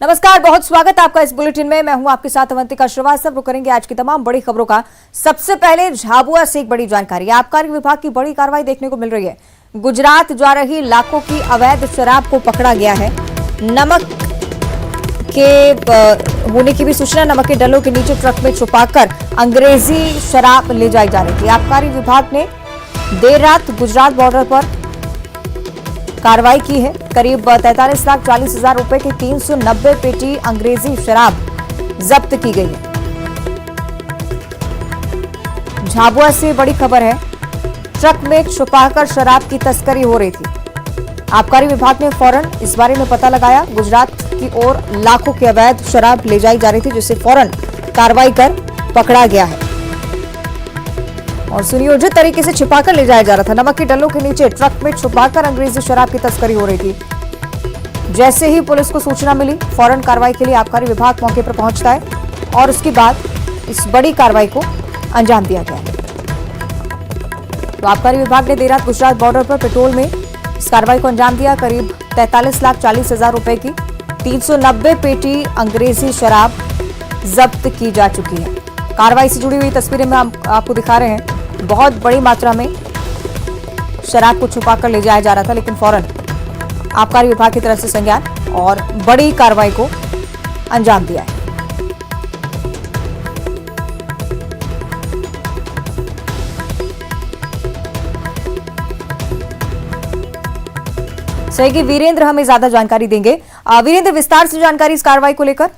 नमस्कार, बहुत स्वागत है आपका इस बुलेटिन में। मैं हूं आपके साथ अवंतिका श्रीवास्तव। वो करेंगे आज की तमाम बड़ी खबरों का। सबसे पहले झाबुआ से एक बड़ी जानकारी। आबकारी विभाग की बड़ी कार्रवाई देखने को मिल रही है। गुजरात जा रही लाखों की अवैध शराब को पकड़ा गया है। नमक के होने की भी सूचना। नमक के डलों के नीचे ट्रक में छुपाकर अंग्रेजी शराब ले जाई जा रही थी। आबकारी विभाग ने देर रात गुजरात बॉर्डर पर कार्रवाई की है। करीब 43,40,000 रुपए की 390 पेटी अंग्रेजी शराब जब्त की गई है। झाबुआ से बड़ी खबर है। ट्रक में छुपाकर शराब की तस्करी हो रही थी। आबकारी विभाग ने फौरन इस बारे में पता लगाया। गुजरात की ओर लाखों की अवैध शराब ले जाई जा रही थी, जिसे फौरन कार्रवाई कर पकड़ा गया है और सुनियोजित तरीके से छिपाकर ले जाया जा रहा था। नमक के डलों के नीचे ट्रक में छुपाकर अंग्रेजी शराब की तस्करी हो रही थी। जैसे ही पुलिस को सूचना मिली, फौरन कार्रवाई के लिए आबकारी विभाग मौके पर पहुंचता है और उसके बाद इस बड़ी कार्रवाई को अंजाम दिया गया है। तो आबकारी विभाग ने देर रात गुजरात बॉर्डर पर पेट्रोल में इस कार्रवाई को अंजाम दिया। करीब 43,40,000 रुपए की 390 पेटी अंग्रेजी शराब जब्त की जा चुकी है। कार्रवाई से जुड़ी हुई तस्वीरें में आपको दिखा रहे हैं। बहुत बड़ी मात्रा में शराब को छुपाकर ले जाया जा रहा था, लेकिन फौरन आबकारी विभाग की तरफ से संज्ञान और बड़ी कार्रवाई को अंजाम दिया है। सहयोगी वीरेंद्र हमें ज्यादा जानकारी देंगे। वीरेंद्र, विस्तार से जानकारी इस कार्रवाई को लेकर।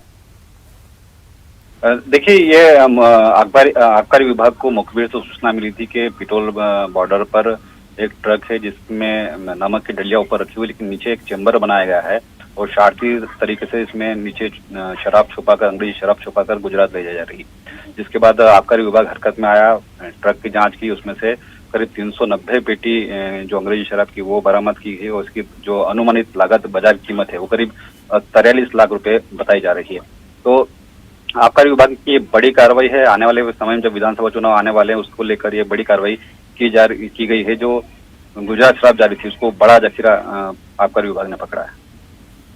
देखिए, ये आबकारी विभाग को मुखबिर से सूचना मिली थी कि पिटोल बॉर्डर पर एक ट्रक है जिसमें नमक की डलिया ऊपर रखी हुई, लेकिन नीचे एक चेंबर बनाया गया है और शारती तरीके से इसमें नीचे शराब छुपाकर, अंग्रेजी शराब छुपाकर गुजरात ले जा रही। जिसके बाद आबकारी विभाग हरकत में आया, ट्रक की जांच की। उसमें से करीब 390 पेटी जो अंग्रेजी शराब की वो बरामद की गई और उसकी जो अनुमानित लागत बाजार कीमत है वो करीब 43 लाख रुपए बताई जा रही है। तो आबकारी विभाग की बड़ी कार्रवाई है। आने वाले समय में जब विधानसभा चुनाव आने वाले हैं, उसको लेकर ये बड़ी कार्रवाई की गई है। जो गुजरात शराब जारी थी उसको बड़ा जखीरा आबकारी विभाग ने पकड़ा है।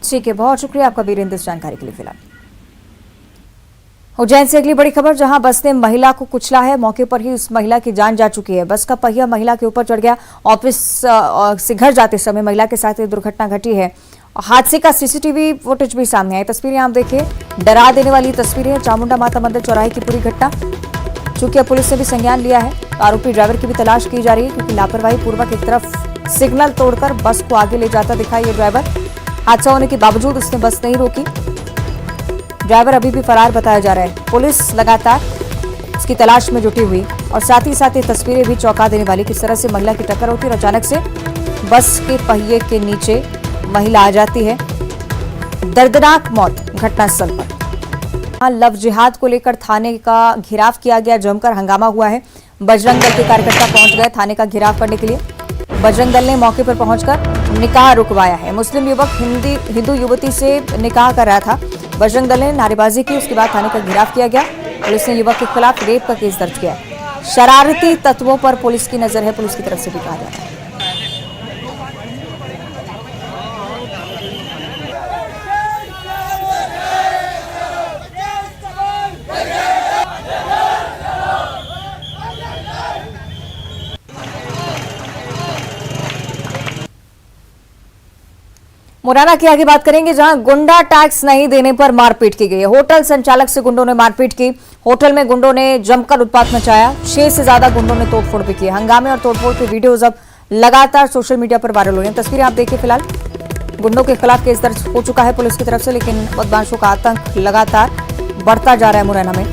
ठीक है, बहुत शुक्रिया आपका वीरेंद्र इस जानकारी के लिए। फिलहाल उज्जैन से अगली बड़ी खबर, जहां बस ने महिला को कुचला है। मौके पर ही उस महिला की जान जा चुकी है। बस का पहिया महिला के ऊपर चढ़ गया। ऑफिस से घर जाते समय महिला के साथ ये दुर्घटना घटी है। हादसे का सीसीटीवी फुटेज भी सामने आई। तस्वीरें आप देखिए, डरा देने वाली तस्वीरें। चामुंडा माता मंदिर चौराहे की पूरी घटना। चूंकि अब पुलिस ने भी संज्ञान लिया है, तो आरोपी ड्राइवर की भी तलाश की जा रही है, क्योंकि लापरवाही पूर्वक एक तरफ सिग्नल तोड़कर बस को आगे ले जाता दिखा ये ड्राइवर। हादसा होने के बावजूद उसने बस नहीं रोकी। ड्राइवर अभी भी फरार बताया जा रहा है। पुलिस लगातार उसकी तलाश में जुटी हुई और साथ ही ये तस्वीरें भी चौंका देने वाली। किस तरह से महिला की टक्कर होती है और अचानक से बस के पहिए के नीचे महिला आ जाती है। दर्दनाक मौत घटनास्थल पर। लव जिहाद को लेकर थाने का घेराव किया गया। जमकर हंगामा हुआ है। बजरंग दल के कार्यकर्ता पहुंच गए थाने का घेराव करने के लिए। बजरंग दल ने मौके पर पहुंचकर निकाह रुकवाया है। मुस्लिम युवक हिंदू युवती से निकाह कर रहा था। बजरंग दल ने नारेबाजी की, उसके बाद थाने का घेराव किया गया। पुलिस ने युवक के खिलाफ रेप का केस दर्ज किया है। शरारती तत्वों पर पुलिस की नजर है, पुलिस की तरफ से भी कहा जा रहा है। मुरैना की आगे बात करेंगे, जहां गुंडा टैक्स नहीं देने पर मारपीट की गई है। होटल संचालक से गुंडों ने मारपीट की। होटल में गुंडों ने जमकर उत्पात मचाया। 6 से ज्यादा गुंडों ने तोड़फोड़ भी की। हंगामे और तोड़फोड़ के वीडियोज अब लगातार सोशल मीडिया पर वायरल हो रहे हैं। तस्वीरें आप देखिए। फिलहाल गुंडों के खिलाफ केस दर्ज हो चुका है पुलिस की तरफ से, लेकिन बदमाशों का आतंक लगातार बढ़ता जा रहा है। मुरैना में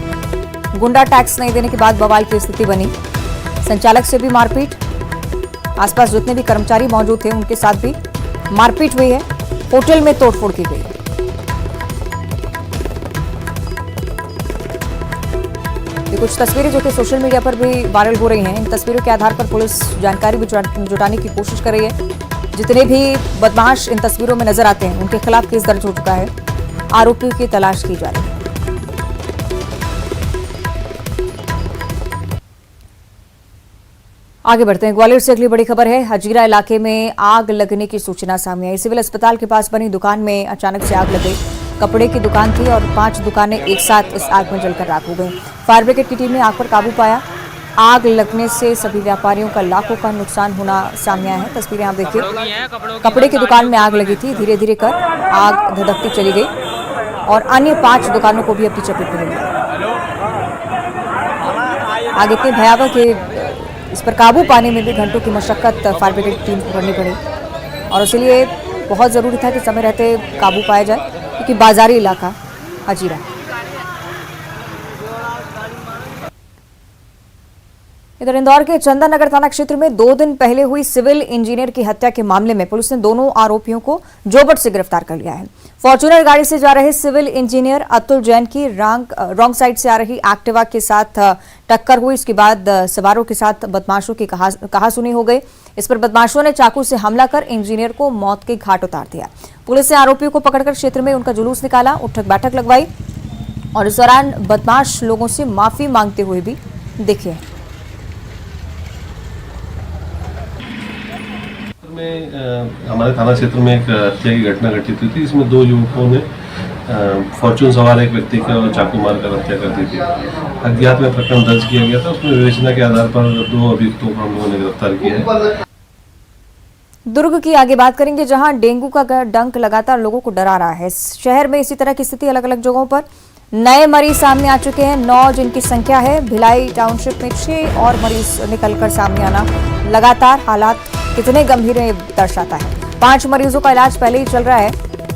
गुंडा टैक्स नहीं देने के बाद बवाल की स्थिति बनी। संचालक से भी मारपीट, आसपास जितने भी कर्मचारी मौजूद थे उनके साथ भी मारपीट हुई है। होटल में तोड़फोड़ की गई। ये कुछ तस्वीरें जो कि सोशल मीडिया पर भी वायरल हो रही हैं। इन तस्वीरों के आधार पर पुलिस जानकारी भी जुटाने की कोशिश कर रही है। जितने भी बदमाश इन तस्वीरों में नजर आते हैं उनके खिलाफ केस दर्ज हो चुका है। आरोपियों की तलाश की जा रही है। आगे बढ़ते हैं। ग्वालियर से अगली बड़ी खबर है। हजीरा इलाके में आग लगने की सूचना सामने आई। सिविल अस्पताल के पास बनी दुकान में अचानक से आग लग गई। कपड़े की दुकान थी और 5 दुकानें एक साथ इस आग में जलकर राख हो गई। फायर ब्रिगेड की टीम ने आग पर काबू पाया। आग लगने से सभी व्यापारियों का लाखों का नुकसान होना सामने आया है। तस्वीरें आप देखिए, कपड़े की दुकान में आग लगी थी, धीरे धीरे कर आग धधकती चली गई और अन्य 5 दुकानों को भी अपनी चपेट में ले लिया। आग इतनी भयावह कि इस पर काबू पाने में भी घंटों की मशक्कत फायर ब्रिगेड टीम को करनी पड़ी और इसलिए बहुत ज़रूरी था कि समय रहते काबू पाया जाए, क्योंकि बाजारी इलाका अजीरा। इधर इंदौर के चंदन नगर थाना क्षेत्र में 2 दिन पहले हुई सिविल इंजीनियर की हत्या के मामले में पुलिस ने दोनों आरोपियों को जोबट से गिरफ्तार कर लिया है। फॉर्च्यूनर गाड़ी से जा रहे सिविल इंजीनियर अतुल जैन की रॉन्ग साइड से आ रही एक्टिवा के साथ टक्कर हुई। इसके बाद सवारों के साथ बदमाशों की कहासुनी हो गई। इस पर बदमाशों ने चाकू से हमला कर इंजीनियर को मौत के घाट उतार दिया। पुलिस ने आरोपियों को पकड़कर क्षेत्र में उनका जुलूस निकाला, उठक बैठक लगवाई और इस दौरान बदमाश लोगों से माफी मांगते हुए भी दिखे। हमारे थाना क्षेत्र में एक हत्या की घटना घटित हुई थी। इसमें 2 युवकों ने फॉर्च्यून सवार एक व्यक्ति का चाकू मारकर हत्या कर दी थी। अज्ञात में प्रकरण दर्ज किया गया था। उसमें विवेचना के आधार पर 2 अभियुक्तों को हम लोगों ने गिरफ्तार किया है। दुर्ग की आगे बात करेंगे, जहां डेंगू का डंक लगातार लोगों को डरा रहा है। शहर में इसी तरह की स्थिति अलग अलग जगहों पर नए मरीज सामने आ चुके हैं, 9 जिनकी संख्या है। भिलाई टाउनशिप में 6 और मरीज निकलकर सामने आना लगातार हालात कितने गंभीर है दर्शाता है। 5 मरीजों का इलाज पहले ही चल रहा है।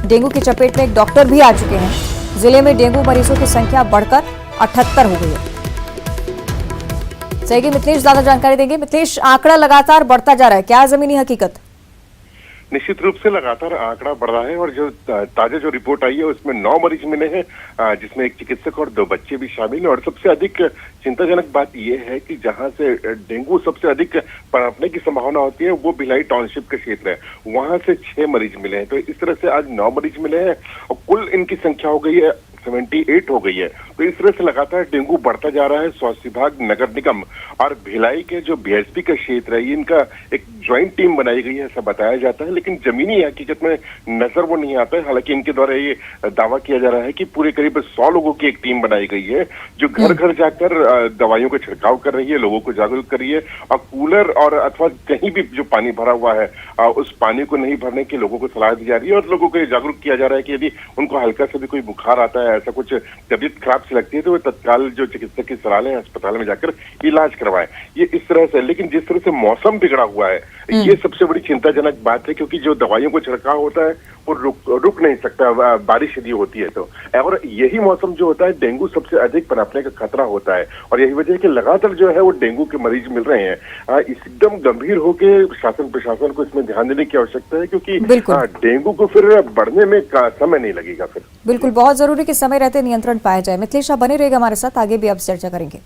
डेंगू की चपेट में एक डॉक्टर भी आ चुके हैं। जिले में डेंगू मरीजों की संख्या बढ़कर 78 हो गई है। सहयोगी मिथिलेश ज्यादा जानकारी देंगे। मिथिलेश, आंकड़ा लगातार बढ़ता जा रहा है, क्या जमीनी हकीकत? निश्चित रूप से लगातार आंकड़ा बढ़ रहा है और जो ताजा जो रिपोर्ट आई है उसमें 9 मरीज मिले हैं, जिसमें एक चिकित्सक और 2 बच्चे भी शामिल हैं। और सबसे अधिक चिंताजनक बात यह है कि जहां से डेंगू सबसे अधिक पनपने की संभावना होती है वो भिलाई टाउनशिप का क्षेत्र है। वहां से 6 मरीज मिले हैं। तो इस तरह से आज 9 मरीज मिले हैं और कुल इनकी संख्या हो गई है 78 हो गई है। तो इस तरह से लगातार डेंगू बढ़ता जा रहा है। स्वास्थ्य विभाग, नगर निगम और भिलाई के जो बीएसपी का क्षेत्र है, इनका एक ज्वाइंट टीम बनाई गई है, ऐसा बताया जाता है। लेकिन जमीनी हकीकत में नजर वो नहीं आता है। हालांकि इनके द्वारा ये दावा किया जा रहा है कि पूरे करीब 100 लोगों की एक टीम बनाई गई है जो घर घर जाकर दवाइयों का छिड़काव कर रही है, लोगों को जागरूक कर रही है और कूलर और अथवा कहीं भी जो पानी भरा हुआ है उस पानी को नहीं भरने की लोगों को सलाह दी जा रही है। और लोगों को जागरूक किया जा रहा है कि यदि उनको हल्का से भी कोई बुखार आता है, ऐसा कुछ तबीयत खराब से लगती है, तो वो तत्काल जो चिकित्सक की सलाह लें, अस्पताल में जाकर इलाज करवाएं। ये इस तरह से। लेकिन जिस तरह से मौसम बिगड़ा हुआ है, ये सबसे बड़ी चिंताजनक बात है, क्योंकि जो दवाइयों को छिड़काव होता है वो रुक नहीं सकता, बारिश यदि होती है तो। और यही मौसम जो होता है, डेंगू सबसे अधिक पनपने का खतरा होता है। और यही वजह है कि लगातार जो है वो डेंगू के मरीज मिल रहे हैं। एकदम गंभीर होके शासन प्रशासन को इसमें ध्यान देने की आवश्यकता है, क्योंकि डेंगू को फिर बढ़ने में समय नहीं लगेगा। फिर बिल्कुल बहुत जरूरी कि समय रहते नियंत्रण पाया जाए। मिथिलेश, आप बने रहेगा हमारे साथ, आगे भी अब चर्चा करेंगे।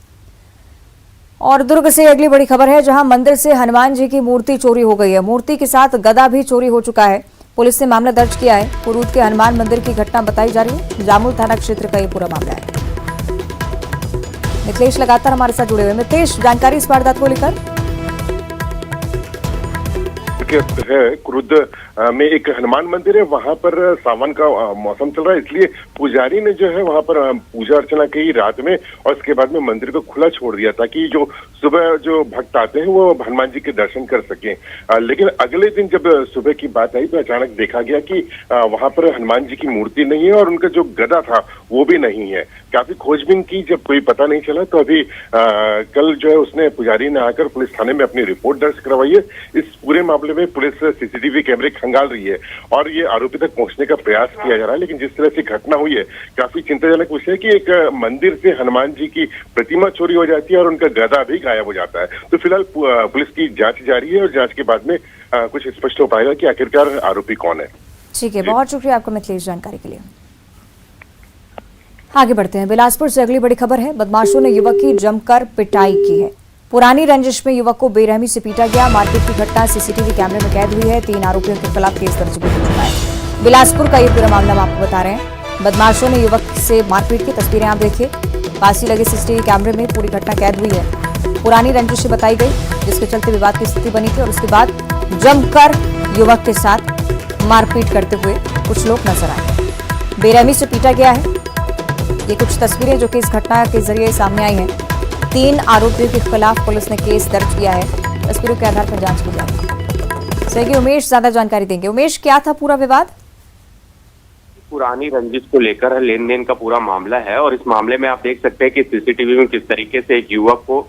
और दुर्ग से अगली बड़ी खबर है, जहां मंदिर से हनुमान जी की मूर्ति चोरी हो गई है। मूर्ति के साथ गदा भी चोरी हो चुका है। पुलिस ने मामला दर्ज किया है। कुरूद के हनुमान मंदिर की घटना बताई जा रही है। जामुल थाना क्षेत्र का ये पूरा मामला है। मिथिलेश लगातार हमारे साथ जुड़े हुए। मिथिलेश, जानकारी इस वारदात को लेकर? है कुरुद में एक हनुमान मंदिर है, वहां पर सावन का मौसम चल रहा है, इसलिए पुजारी ने जो है वहां पर पूजा अर्चना की रात में और उसके बाद में मंदिर को खुला छोड़ दिया ताकि जो सुबह जो भक्त आते हैं वो हनुमान जी के दर्शन कर सकें। लेकिन अगले दिन जब सुबह की बात आई तो अचानक देखा गया कि वहां पर हनुमान जी की मूर्ति नहीं है और उनका जो गदा था वो भी नहीं है। काफी खोजबीन की, जब कोई पता नहीं चला तो अभी कल जो है उसने पुजारी ने आकर पुलिस थाने में अपनी रिपोर्ट दर्ज करवाई है। इस पूरे मामले में पुलिस सीसीटीवी कैमरे खंगाल रही है और ये आरोपी तक पहुंचने का प्रयास किया जा रहा है। लेकिन जिस तरह से घटना हुई है, काफी चिंताजनक विषय है कि एक मंदिर से हनुमान जी की प्रतिमा चोरी हो जाती है और उनका गदा भी गायब हो जाता है। तो फिलहाल पुलिस की जांच जारी है और जांच के बाद में कुछ स्पष्ट हो पाएगा कि आखिरकार आरोपी कौन है। ठीक है, बहुत शुक्रिया आपका मिथिलेश जानकारी के लिए। आगे बढ़ते हैं। बिलासपुर से अगली बड़ी खबर है। बदमाशों ने युवक की जमकर पिटाई की है। पुरानी रंजिश में युवक को बेरहमी से पीटा गया। मारपीट की घटना सीसीटीवी कैमरे में कैद हुई है। 3 आरोपियों के खिलाफ केस दर्ज भी हो चुका है। बिलासपुर का ये पूरा मामला हम आपको बता रहे हैं। बदमाशों ने युवक से मारपीट की तस्वीरें आप देखिए। पास ही लगे सीसीटीवी कैमरे में पूरी घटना कैद हुई है। पुरानी रंजिश बताई गई, जिसके चलते विवाद की स्थिति बनी थी और उसके बाद जमकर युवक के साथ मारपीट करते हुए कुछ लोग नजर आए। बेरहमी से पीटा गया है। ये कुछ तस्वीरें जो कि इस घटना के जरिए सामने आई हैं। 3 आरोपियों के खिलाफ पुलिस ने केस दर्ज किया है। तस्वीरों के आधार पर जांच की जा रही है। सहयोगी उमेश ज्यादा जानकारी देंगे। उमेश, क्या था पूरा विवाद? पुरानी रंजिश को लेकर लेन देन का पूरा मामला है और इस मामले में आप देख सकते हैं कि सीसीटीवी में किस तरीके से एक युवक को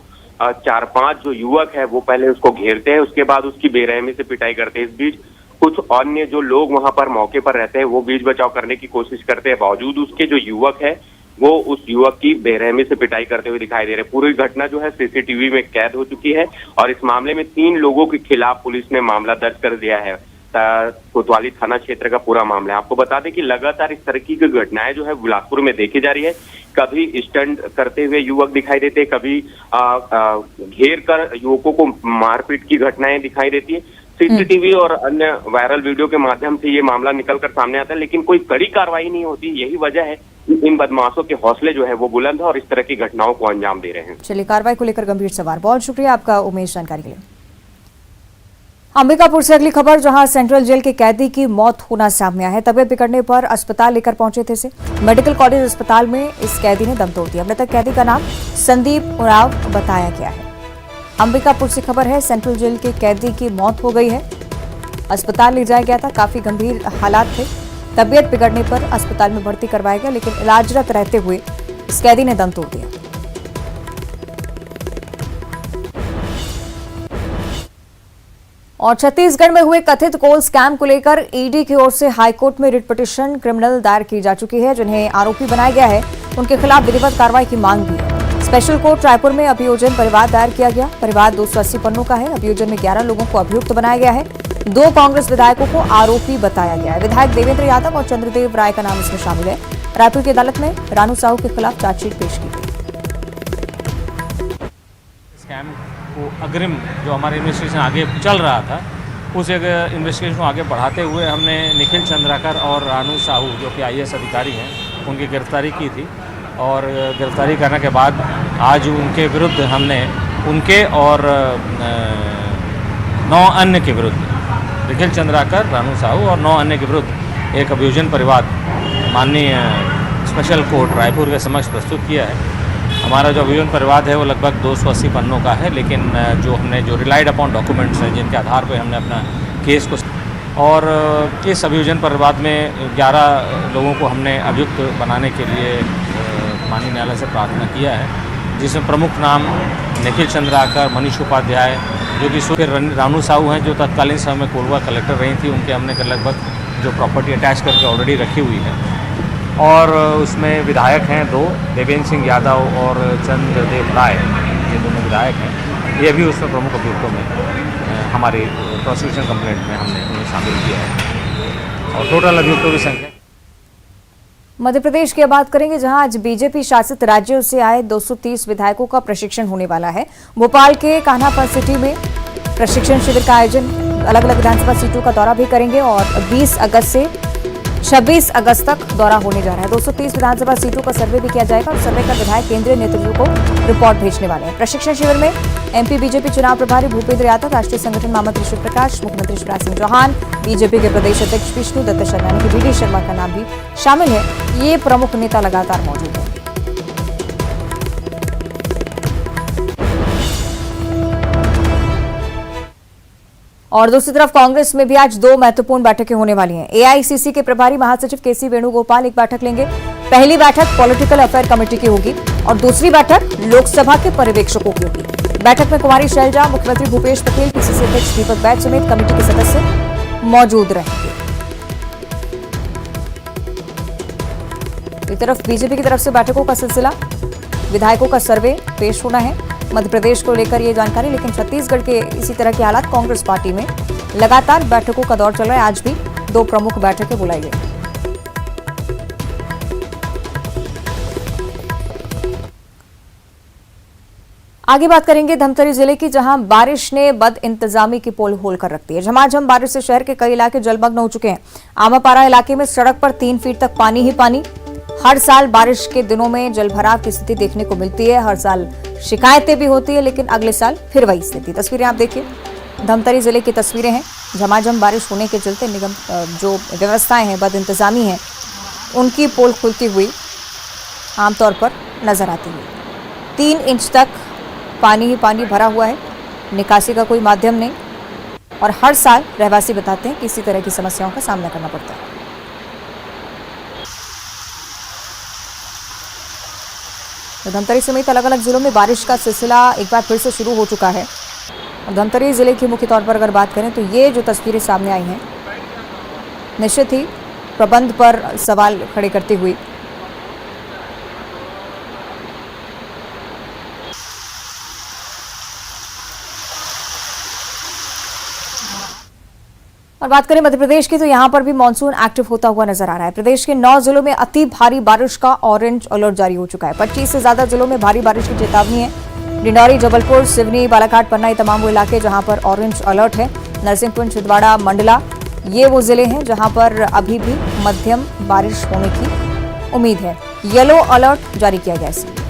4-5 जो युवक है वो पहले उसको घेरते हैं, उसके बाद उसकी बेरहमी से पिटाई करते हैं। इस बीच कुछ अन्य जो लोग वहां पर मौके पर रहते हैं वो बीच बचाव करने की कोशिश करते हैं, बावजूद उसके जो युवक है वो उस युवक की बेरहमी से पिटाई करते हुए दिखाई दे रहे हैं। पूरी घटना जो है सीसीटीवी में कैद हो चुकी है और इस मामले में 3 लोगों के खिलाफ पुलिस ने मामला दर्ज कर दिया है। कोतवाली थाना क्षेत्र का पूरा मामला है। आपको बता दें कि लगातार इस तरह की घटनाएं जो है बिलासपुर में देखी जा रही है। कभी स्टंट करते हुए युवक दिखाई देते हैं, कभी घेर कर युवकों को मारपीट की घटनाएं दिखाई देती है। सीसीटीवी और अन्य वायरल वीडियो के माध्यम से ये मामला निकल कर सामने आता है, लेकिन कोई कड़ी कार्रवाई नहीं होती। यही वजह है कि इन बदमाशों के हौसले जो है वो बुलंद है और इस तरह की घटनाओं को अंजाम दे रहे हैं। चलिए, कार्रवाई को लेकर गंभीर सवाल। बहुत शुक्रिया आपका उमेश जानकारी के लिए। अंबिकापुर से अगली खबर, जहां सेंट्रल जेल के कैदी की मौत होना सामने आया है। तबीयत बिगड़ने पर अस्पताल लेकर पहुंचे थे मेडिकल कॉलेज अस्पताल में इस कैदी ने दम तोड़ दिया। मृतक कैदी का नाम संदीप उराव बताया गया है। अंबिकापुर से खबर है, सेंट्रल जेल के कैदी की मौत हो गई है। अस्पताल ले जाया गया था, काफी गंभीर हालात थे। तबीयत बिगड़ने पर अस्पताल में भर्ती करवाया गया, लेकिन इलाजरत रहते हुए इस कैदी ने दम तोड़ दिया। और छत्तीसगढ़ में हुए कथित कोल स्कैम को लेकर ईडी की ओर से हाईकोर्ट में रिट पिटीशन क्रिमिनल दायर की जा चुकी है। जिन्हें आरोपी बनाया गया है उनके खिलाफ विधिवत कार्रवाई की मांग भी है। स्पेशल कोर्ट रायपुर में अभियोजन परिवाद दायर किया गया। परिवाद 280 पन्नों का है। अभियोजन में 11 लोगों को अभियुक्त बनाया गया है। 2 कांग्रेस विधायकों को आरोपी बताया गया है। विधायक देवेंद्र यादव और चंद्रदेव राय का नाम इसमें शामिल है। रायपुर की अदालत में रानू साहू के खिलाफ चार्जशीट पेश की गई। स्कैम को अग्रिम जो हमारा इन्वेस्टिगेशन आगे चल रहा था, उस इन्वेस्टिगेशन को आगे बढ़ाते हुए हमने निखिल चंद्राकर और रानू साहू जो कि IAS अधिकारी हैं उनकी गिरफ्तारी की थी। और गिरफ्तारी करने के बाद आज उनके विरुद्ध हमने उनके और 9 अन्य के विरुद्ध, निखिल चंद्राकर, रानू साहू और 9 अन्य के विरुद्ध एक अभियोजन परिवाद माननीय स्पेशल कोर्ट रायपुर के समक्ष प्रस्तुत किया है। हमारा जो अभियोजन परिवाद है वो लगभग 280 पन्नों का है, लेकिन जो रिलाइड अपॉन डॉक्यूमेंट्स हैं जिनके आधार पर हमने अपना केस को, और इस अभियोजन परिवाद में 11 लोगों को हमने अभियुक्त बनाने के लिए माननीय न्यायालय से प्रार्थना किया है, जिसमें प्रमुख नाम निखिल चंद्राकर, मनीष उपाध्याय जो कि रानू साहू हैं जो तत्कालीन समय में कोरबा कलेक्टर रही थी, उनके हमने लगभग जो प्रॉपर्टी अटैच करके ऑलरेडी रखी हुई है। और उसमें विधायक हैं 2, देवेंद्र सिंह यादव और चंद्रदेव राय, ये दोनों विधायक हैं। ये भी उसमें प्रमुख अभियुक्तों में हमारी प्रोसिक्यूशन कंप्लेंट में हमने उन्हें शामिल किया है। और टोटल अभियुक्तों की संख्या। मध्य प्रदेश की बात करेंगे, जहां आज बीजेपी शासित राज्यों से आए 230 विधायकों का प्रशिक्षण होने वाला है। भोपाल के कान्हापन सिटी में प्रशिक्षण शिविर का आयोजन, अलग अलग विधानसभा सीटों का दौरा भी करेंगे और 20 अगस्त से 26 अगस्त तक दौरा होने जा रहा है। 230 विधानसभा सीटों का सर्वे भी किया जाएगा और सर्वे कर विधायक केंद्रीय नेतृत्व को रिपोर्ट भेजने वाले हैं। प्रशिक्षण शिविर में MP बीजेपी चुनाव प्रभारी भूपेंद्र यादव, राष्ट्रीय संगठन महामंत्री शिव प्रकाश, मुख्यमंत्री शिवराज सिंह चौहान, बीजेपी के प्रदेश अध्यक्ष विष्णु दत्त शर्मा यानी कि VD शर्मा का नाम भी शामिल है। ये प्रमुख नेता लगातार मौजूद है। और दूसरी तरफ कांग्रेस में भी आज 2 महत्वपूर्ण बैठकें होने वाली हैं। AICC के प्रभारी महासचिव KC वेणुगोपाल एक बैठक लेंगे। पहली बैठक पॉलिटिकल अफेयर कमेटी की होगी और दूसरी बैठक लोकसभा के पर्यवेक्षकों की होगी। बैठक में कुमारी शैलजा, मुख्यमंत्री भूपेश पटेल, PCC अध्यक्ष दीपक बैज समेत कमेटी के सदस्य मौजूद रहेंगे। एक तरफ बीजेपी की तरफ से बैठकों का सिलसिला, विधायकों का सर्वे पेश होना है मध्य प्रदेश को लेकर ये जानकारी, लेकिन छत्तीसगढ़ के इसी तरह के हालात, कांग्रेस पार्टी में लगातार बैठकों का दौर चल रहा है। आज भी 2 प्रमुख बैठकें बुलाई गई। आगे बात करेंगे धमतरी जिले की, जहां बारिश ने बद इंतजामी की पोल खोल कर रख दी है। झमाझम बारिश से शहर के कई इलाके जलमग्न हो चुके हैं। आमापारा इलाके में सड़क पर 3 फीट तक पानी ही पानी। हर साल बारिश के दिनों में जलभराव की स्थिति देखने को मिलती है। हर साल शिकायतें भी होती है, लेकिन अगले साल फिर वही स्थिति। तस्वीरें आप देखिए, धमतरी जिले की तस्वीरें हैं। झमाझम बारिश होने के चलते निगम जो व्यवस्थाएं हैं, बद इंतजामी है, उनकी पोल खुलती हुई आमतौर पर नजर आती है। 3 इंच तक पानी ही पानी भरा हुआ है, निकासी का कोई माध्यम नहीं और हर साल रहवासी बताते हैं कि इसी तरह की समस्याओं का सामना करना पड़ता है। धमतरी समेत अलग अलग जिलों में बारिश का सिलसिला एक बार फिर से शुरू हो चुका है। धमतरी जिले की मुख्य तौर पर अगर बात करें तो ये जो तस्वीरें सामने आई हैं निश्चित ही प्रबंध पर सवाल खड़े करती हुई। और बात करें मध्य प्रदेश की तो यहां पर भी मानसून एक्टिव होता हुआ नजर आ रहा है। प्रदेश के 9 जिलों में अति भारी बारिश का ऑरेंज अलर्ट जारी हो चुका है। 25 से ज्यादा जिलों में भारी बारिश की चेतावनी है। डिंडौरी, जबलपुर, सिवनी, बालाघाट, पन्ना ये तमाम वो इलाके जहां पर ऑरेंज अलर्ट है। नरसिंहपुर, छिंदवाड़ा, मंडला ये वो जिले हैं जहां पर अभी भी मध्यम बारिश होने की उम्मीद है। येलो अलर्ट जारी किया गया है।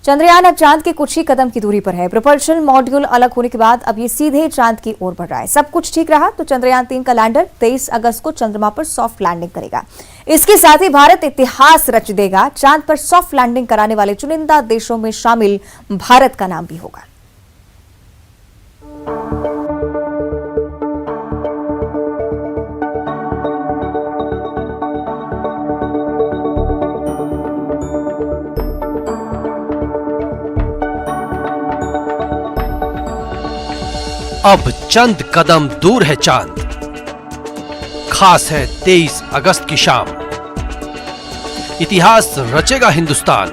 चंद्रयान अब चांद के कुछ ही कदम की दूरी पर है। प्रोपल्शन मॉड्यूल अलग होने के बाद अब ये सीधे चांद की ओर बढ़ रहा है। सब कुछ ठीक रहा तो चंद्रयान 3 का लैंडर 23 अगस्त को चंद्रमा पर सॉफ्ट लैंडिंग करेगा। इसके साथ ही भारत इतिहास रच देगा। चांद पर सॉफ्ट लैंडिंग कराने वाले चुनिंदा देशों में शामिल भारत का नाम भी होगा। अब चंद कदम दूर है चांद, खास है 23 अगस्त की शाम। इतिहास रचेगा हिंदुस्तान।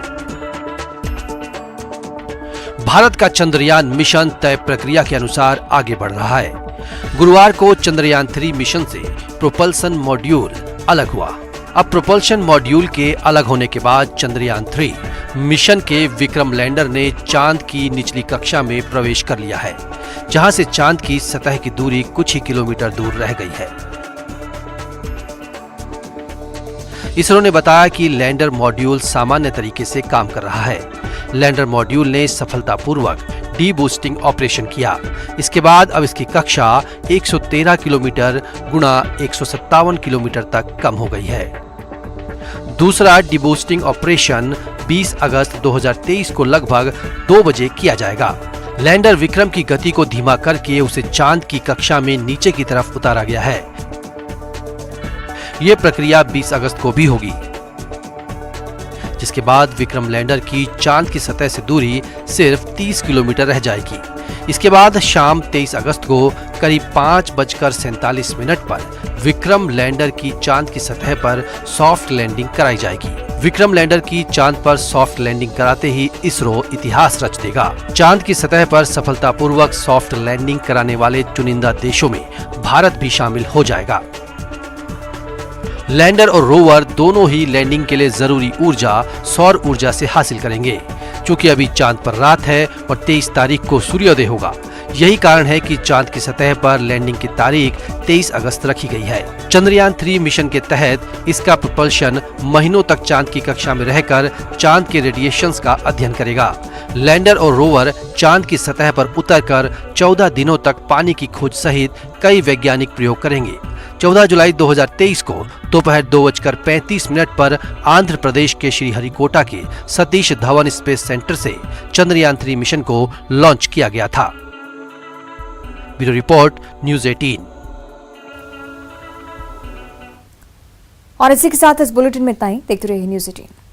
भारत का चंद्रयान मिशन तय प्रक्रिया के अनुसार आगे बढ़ रहा है। गुरुवार को चंद्रयान 3 मिशन से प्रोपल्सन मॉड्यूल अलग हुआ। अब प्रोपल्शन मॉड्यूल के अलग होने के बाद चंद्रयान 3 मिशन के विक्रम लैंडर ने चांद की निचली कक्षा में प्रवेश कर लिया है, जहां से चांद की सतह की दूरी कुछ ही किलोमीटर दूर रह गई है। इसरो ने बताया कि लैंडर मॉड्यूल सामान्य तरीके से काम कर रहा है। लैंडर मॉड्यूल ने सफलतापूर्वक डी बूस्टिंग ऑपरेशन किया। इसके बाद अब इसकी कक्षा 113 किलोमीटर गुणा 157 किलोमीटर तक कम हो गई है। दूसरा डीबूस्टिंग ऑपरेशन 20 अगस्त 2023 को लगभग 2 बजे किया जाएगा। लैंडर विक्रम की गति को धीमा करके उसे चांद की कक्षा में नीचे की तरफ उतारा गया है। यह प्रक्रिया 20 अगस्त को भी होगी, जिसके बाद विक्रम लैंडर की चांद की सतह से दूरी सिर्फ 30 किलोमीटर रह जाएगी। इसके बाद शाम 23 अगस्त को करीब 5:47 पर विक्रम लैंडर की चांद की सतह पर सॉफ्ट लैंडिंग कराई जाएगी। विक्रम लैंडर की चांद पर सॉफ्ट लैंडिंग कराते ही इसरो इतिहास रच देगा। चांद की सतह पर सफलतापूर्वक सॉफ्ट लैंडिंग कराने वाले चुनिंदा देशों में भारत भी शामिल हो जाएगा। लैंडर और रोवर दोनों ही लैंडिंग के लिए जरूरी ऊर्जा सौर ऊर्जा से हासिल करेंगे। चूंकि अभी चांद पर रात है और 23 तारीख को सूर्योदय होगा, यही कारण है कि चांद की सतह पर लैंडिंग की तारीख 23 अगस्त रखी गई है। चंद्रयान 3 मिशन के तहत इसका प्रोपल्शन महीनों तक चांद की कक्षा में रहकर चांद के रेडिएशंस का अध्ययन करेगा। लैंडर और रोवर चांद की सतह पर उतरकर 14 दिनों तक पानी की खोज सहित कई वैज्ञानिक प्रयोग करेंगे। 14 जुलाई 2023 को दोपहर 2:35 पर आंध्र प्रदेश के श्रीहरिकोटा के सतीश धवन स्पेस सेंटर से चंद्रयान 3 मिशन को लॉन्च किया गया था। Bureau report, news 18। और इसी के साथ इस बुलेटिन में इतना ही। देखते रहिए न्यूज़ 18।